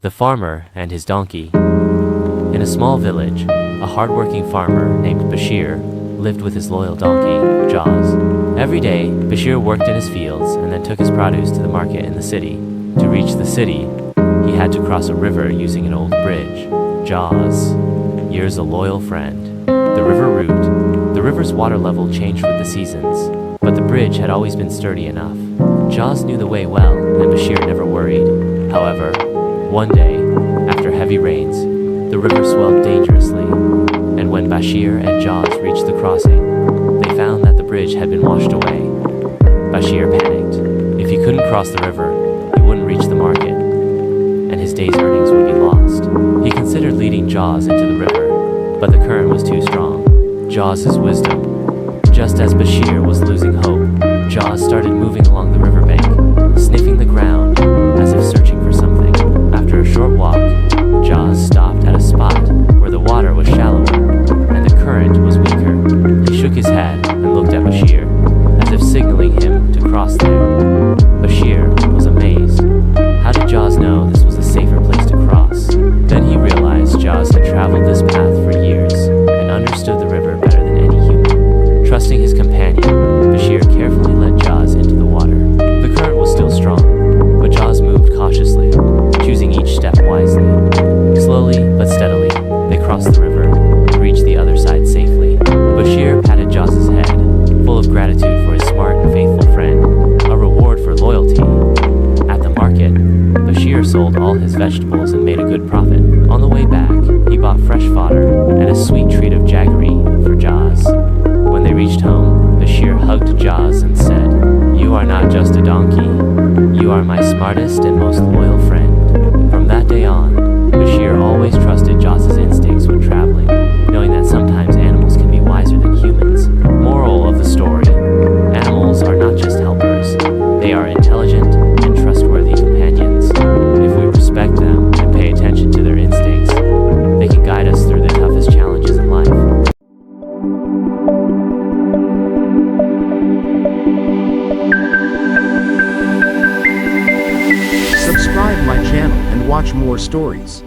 The Farmer and His Donkey. In a small village, a hardworking farmer named Bashir lived with his loyal donkey, Jaws. Every day, Bashir worked in his fields and then took his produce to the market in the city. To reach the city, he had to cross a river using an old bridge. Jaws, here's a loyal friend. The river route. The river's water level changed with the seasons, but the bridge had always been sturdy enough. Jaws knew the way well, and Bashir never worried. However, one day, after heavy rains, the river swelled dangerously, and when Bashir and Jaws reached the crossing, they found that the bridge had been washed away. Bashir panicked. If he couldn't cross the river, he wouldn't reach the market, and his day's earnings would be lost. He considered leading Jaws into the river, but the current was too strong. Jaws' wisdom. Just as Bashir was losing hope, Jaws started moving along the riverbank, sniffing the ground as if searching for something. After a short walk, Jaws stopped at a spot where the water was shallower and the current was weaker. He shook his head and looked at Bashir, as if signaling him to cross there. Bashir was amazed. How did Jaws know this was a safer place to cross? Then he realized Jaws had traveled this path for years and understood the river better than any human. Trusting his companion, Bashir carefully led Jaws into the water. The current was still strong, but Jaws moved cautiously, choosing each step wisely. Slowly but steadily, they crossed the river and reached the other side safely. Bashir patted Jaws' head, full of gratitude for his smart and faithful friend, a reward for loyalty. At the market, Bashir sold all his vegetables and made a good profit. On the way back, he bought fresh fodder and a sweet treat of jaggery for Jaws. When they reached home, Bashir hugged Jaws and said, "You are not just a donkey. You are my smartest and most loyal friend." From that day on, Bashir always trusted Jaws' instincts when traveling, knowing that sometimes animals can be wiser than humans. Moral of the story: animals are not just helpers. They are intelligent and trustworthy companions. If we respect them and pay attention to their instincts, they can guide us through the toughest challenges in life. Subscribe my channel and watch more stories.